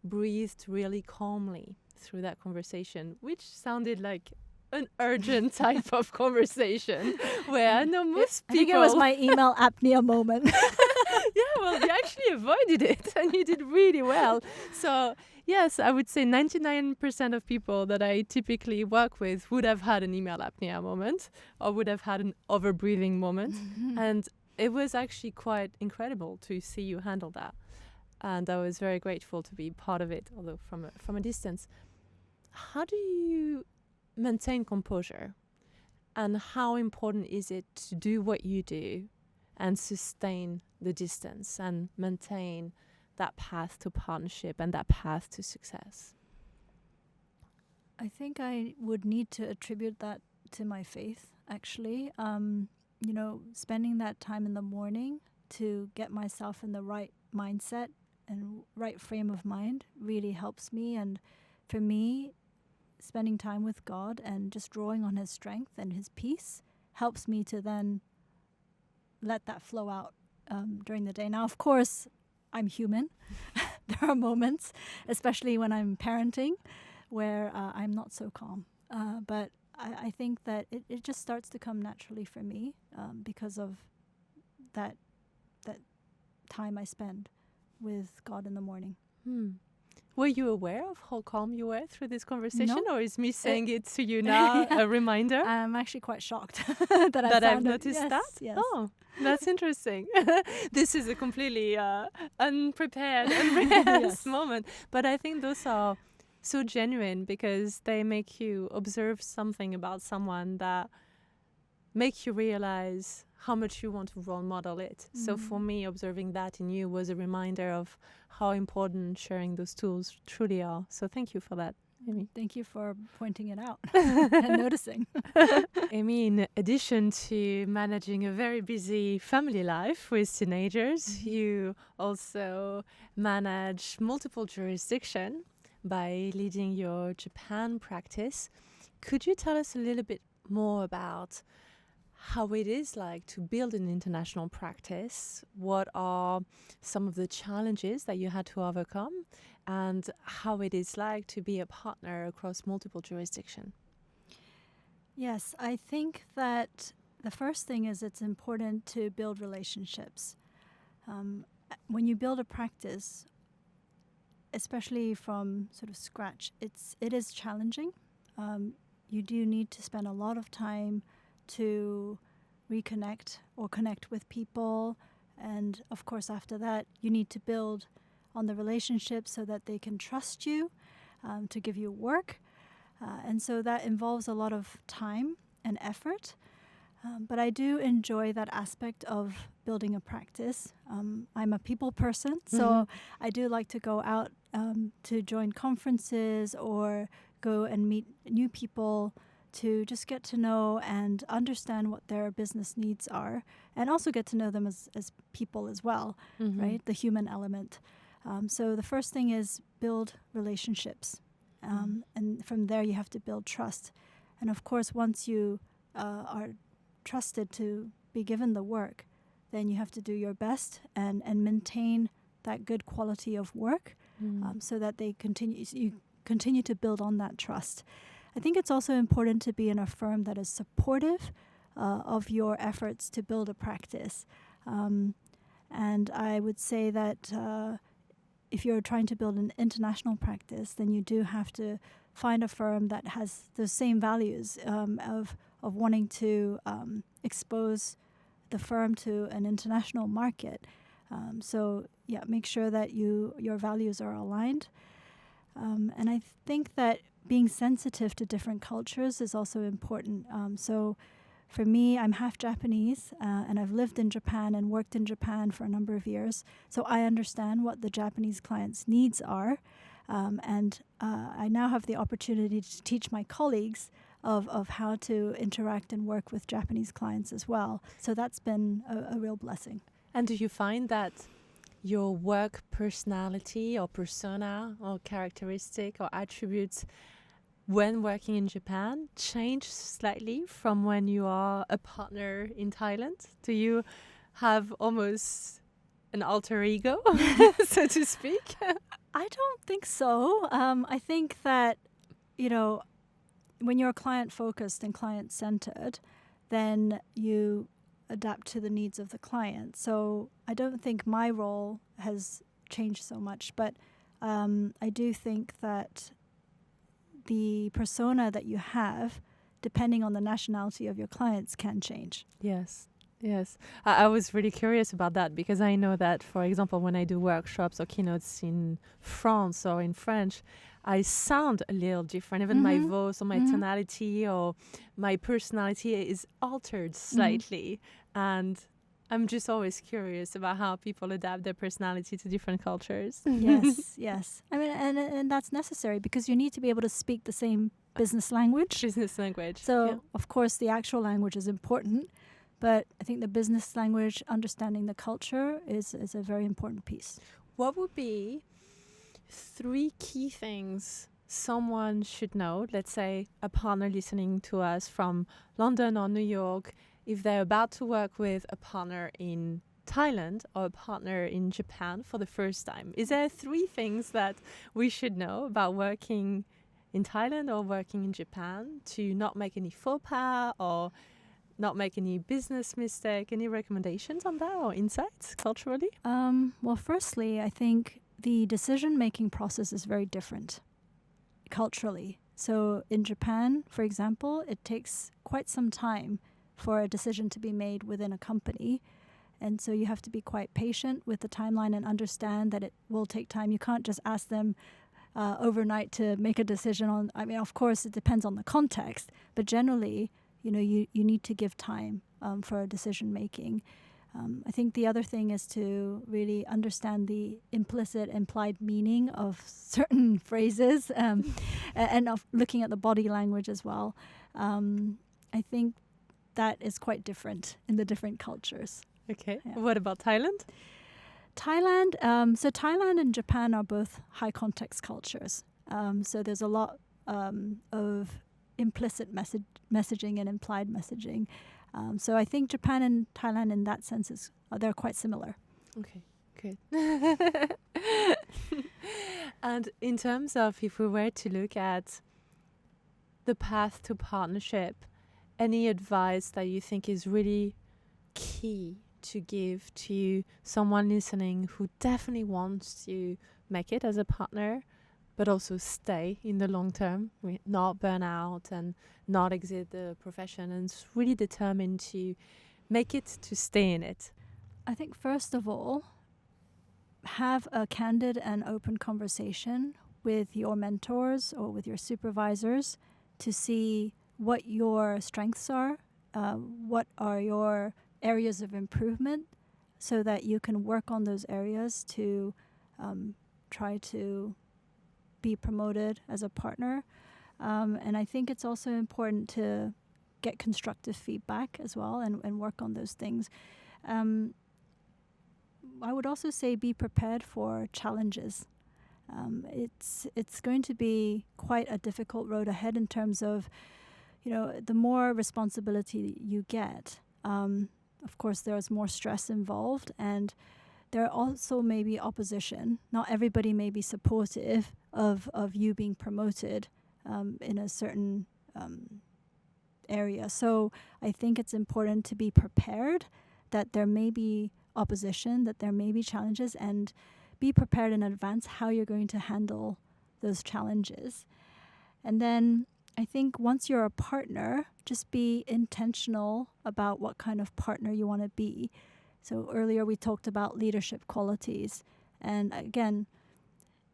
breathed really calmly through that conversation, which sounded like an urgent type of conversation where I know most people... I think it was my email apnea moment. Yeah, well, you actually avoided it and you did really well. So, yes, I would say 99% of people that I typically work with would have had an email apnea moment or would have had an over-breathing moment. And it was actually quite incredible to see you handle that. And I was very grateful to be part of it, although from a distance. How do you maintain composure? And how important is it to do what you do and sustain the distance and maintain that path to partnership and that path to success? I think I would need to attribute that to my faith, actually. Spending that time in the morning to get myself in the right mindset and right frame of mind really helps me. And for me, spending time with God and just drawing on His strength and His peace helps me to then let that flow out during the day. Now, of course, I'm human. There are moments, especially when I'm parenting, where I'm not so calm. But I think that it just starts to come naturally for me because of that time I spend with God in the morning. Were you aware of how calm you were through this conversation, No. or is me saying it to you now a reminder? I'm actually quite shocked that I've noticed that? Yes. Oh, that's interesting. This is a completely unprepared, unrehearsed moment. But I think those are so genuine because they make you observe something about someone that make you realize how much you want to role model it. So for me, observing that in you was a reminder of how important sharing those tools truly are. So thank you for that, Emi. Thank you for pointing it out and noticing. Emi, in addition to managing a very busy family life with teenagers, you also manage multiple jurisdictions by leading your Japan practice. Could you tell us a little bit more about how it is like to build an international practice? What are some of the challenges that you had to overcome? And how it is like to be a partner across multiple jurisdictions? Yes, I think that the first thing is it's important to build relationships. When you build a practice, especially from sort of scratch, it is challenging. You do need to spend a lot of time to reconnect or connect with people. And of course, after that, you need to build on the relationship so that they can trust you to give you work. And so that involves a lot of time and effort. But I do enjoy that aspect of building a practice. I'm a people person, so I do like to go out to join conferences or go and meet new people to just get to know and understand what their business needs are, and also get to know them as people as well, right? The human element. So the first thing is build relationships. And from there you have to build trust. And of course, once you are trusted to be given the work, then you have to do your best and maintain that good quality of work so that you continue to build on that trust. I think it's also important to be in a firm that is supportive of your efforts to build a practice. And I would say that if you're trying to build an international practice, then you do have to find a firm that has those same values of wanting to expose the firm to an international market. So make sure that your values are aligned. And I think that being sensitive to different cultures is also important. So for me, I'm half Japanese, and I've lived in Japan and worked in Japan for a number of years. So I understand what the Japanese clients' needs are. And I now have the opportunity to teach my colleagues of how to interact and work with Japanese clients as well. So that's been a real blessing. And do you find that your work personality or persona or characteristic or attributes when working in Japan change slightly from when you are a partner in Thailand? Do you have almost an alter ego, so to speak? I don't think so. I think that, when you're client-focused and client-centered, then you adapt to the needs of the client. So I don't think my role has changed so much, but I do think that the persona that you have, depending on the nationality of your clients, can change. Yes. I was really curious about that because I know that, for example, when I do workshops or keynotes in France or in French, I sound a little different. Even my voice or my tonality or my personality is altered slightly. And I'm just always curious about how people adapt their personality to different cultures. Yes. I mean, and that's necessary because you need to be able to speak the same business language. So, of course, the actual language is important. But I think the business language, understanding the culture is a very important piece. What would be 3 key things someone should know, let's say a partner listening to us from London or New York, if they're about to work with a partner in Thailand or a partner in Japan for the first time, is there 3 things that we should know about working in Thailand or working in Japan to not make any faux pas or not make any business mistake? Any recommendations on that or insights culturally? Well, firstly, I think the decision-making process is very different culturally. So in Japan, for example, it takes quite some time for a decision to be made within a company. And so you have to be quite patient with the timeline and understand that it will take time. You can't just ask them overnight to make a decision on, I mean, of course, it depends on the context, but generally, you need to give time for decision making. I think the other thing is to really understand the implicit, implied meaning of certain phrases and of looking at the body language as well. I think that is quite different in the different cultures. Okay. Yeah. What about Thailand? So Thailand and Japan are both high context cultures. So there's a lot of implicit messaging and implied messaging. So I think Japan and Thailand in that sense they're quite similar. Okay, good. And in terms of if we were to look at the path to partnership, any advice that you think is really key to give to someone listening who definitely wants to make it as a partner, but also stay in the long term, not burn out and not exit the profession, and is really determined to make it to stay in it? I think first of all, have a candid and open conversation with your mentors or with your supervisors to see what your strengths are, what are your areas of improvement, so that you can work on those areas to try to be promoted as a partner. And I think it's also important to get constructive feedback as well and work on those things. I would also say be prepared for challenges. It's going to be quite a difficult road ahead in terms of, the more responsibility you get, of course, there's more stress involved, and there also may be opposition. Not everybody may be supportive of you being promoted in a certain area. So I think it's important to be prepared that there may be opposition, that there may be challenges, and be prepared in advance how you're going to handle those challenges. And then I think once you're a partner, just be intentional about what kind of partner you want to be. So earlier we talked about leadership qualities. And again,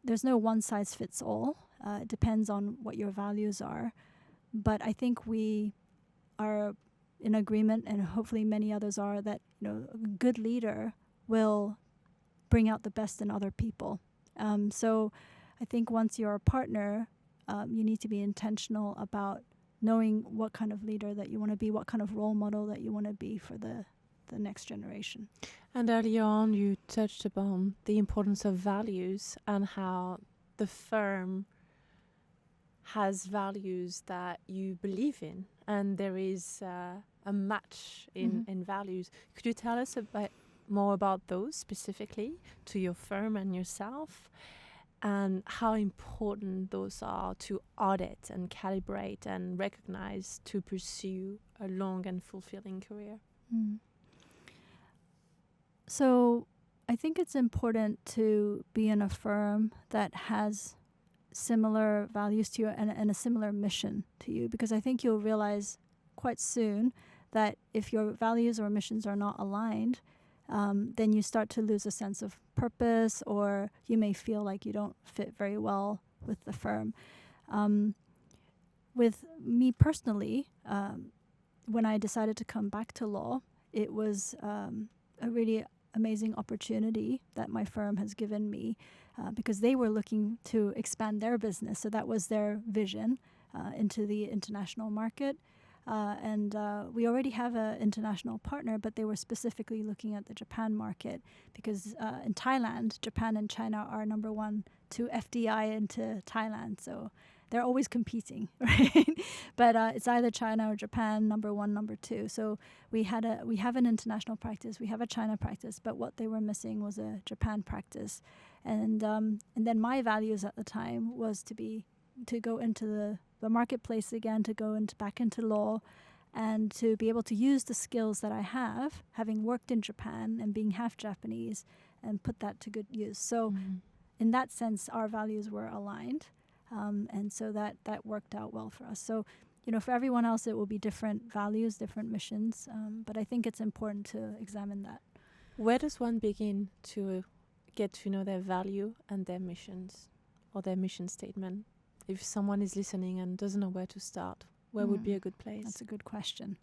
there's no one size fits all. It depends on what your values are. But I think we are in agreement, and hopefully many others are, that a good leader will bring out the best in other people. So I think once you're a partner, you need to be intentional about knowing what kind of leader that you want to be, what kind of role model that you want to be for the next generation. And earlier on, you touched upon the importance of values and how the firm has values that you believe in, and there is a match in values. Could you tell us a bit more about those specifically to your firm and yourself, and how important those are to audit and calibrate and recognize to pursue a long and fulfilling career? So I think it's important to be in a firm that has similar values to you and a similar mission to you, because I think you'll realize quite soon that if your values or missions are not aligned, then you start to lose a sense of purpose, or you may feel like you don't fit very well with the firm. With me personally, when I decided to come back to law, it was a really amazing opportunity that my firm has given me, because they were looking to expand their business. So that was their vision into the international market. And we already have an international partner, but they were specifically looking at the Japan market, because in Thailand, Japan and China are number 1 to FDI into Thailand. So they're always competing, right? But it's either China or Japan, number one, number two. So we have an international practice, we have a China practice, but what they were missing was a Japan practice. And then my values at the time was to go into the marketplace again, to go back into law, and to be able to use the skills that I have, having worked in Japan and being half Japanese, and put that to good use. So in that sense, our values were aligned. And so that worked out well for us. So, for everyone else, it will be different values, different missions. But I think it's important to examine that. Where does one begin to get to know their value and their missions or their mission statement? If someone is listening and doesn't know where to start, where would be a good place? That's a good question.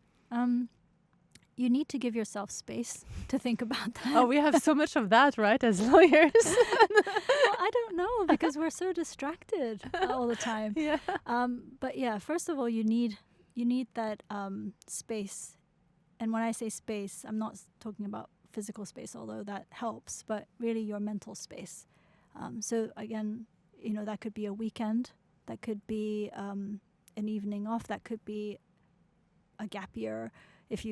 You need to give yourself space to think about that. Oh, we have so much of that, right, as lawyers? Well, I don't know, because we're so distracted all the time. Yeah. But yeah, first of all, you need that space. And when I say space, I'm not talking about physical space, although that helps, but really your mental space. So again, that could be a weekend, that could be an evening off, that could be a gap year, if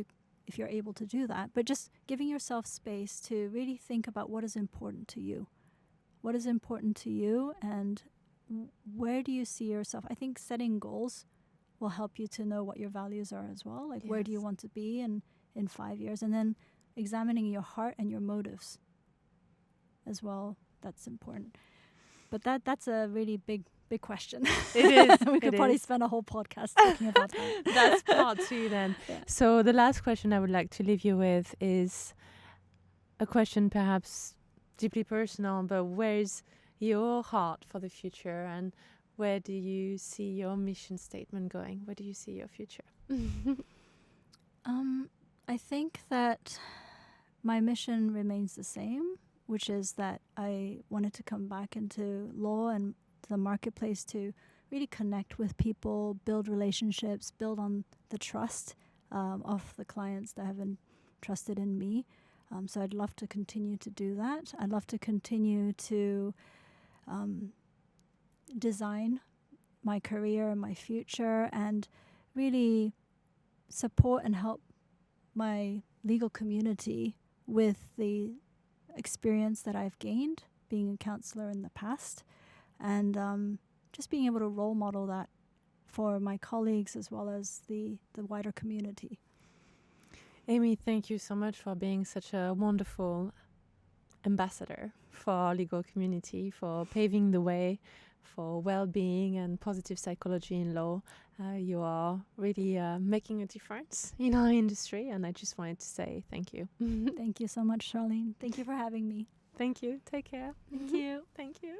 you're able to do that. But just giving yourself space to really think about what is important to you. What is important to you, and where do you see yourself? I think setting goals will help you to know what your values are as well. Like, where do you want to be in 5 years? And then examining your heart and your motives as well. That's important. But that's a really big question. It is. We could probably spend a whole podcast talking about that. That's part two then. Yeah. So the last question I would like to leave you with is a question perhaps deeply personal, but where's your heart for the future, and where do you see your mission statement going? Where do you see your future? I think that my mission remains the same, which is that I wanted to come back into law and the marketplace to really connect with people, build relationships, build on the trust of the clients that have entrusted in me. So I'd love to continue to do that. I'd love to continue to design my career and my future, and really support and help my legal community with the experience that I've gained being a counselor in the past, and just being able to role model that for my colleagues as well as the wider community. Emi, thank you so much for being such a wonderful ambassador for our legal community, for paving the way for well-being and positive psychology in law. You are really making a difference in our industry, and I just wanted to say thank you. Thank you so much, Charlène. Thank you for having me. Thank you. Take care. Thank you. Thank you.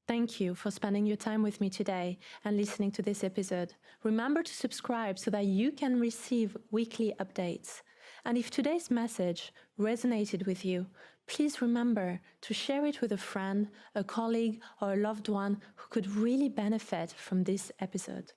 Thank you for spending your time with me today and listening to this episode. Remember to subscribe so that you can receive weekly updates. And if today's message resonated with you, please remember to share it with a friend, a colleague, or a loved one who could really benefit from this episode.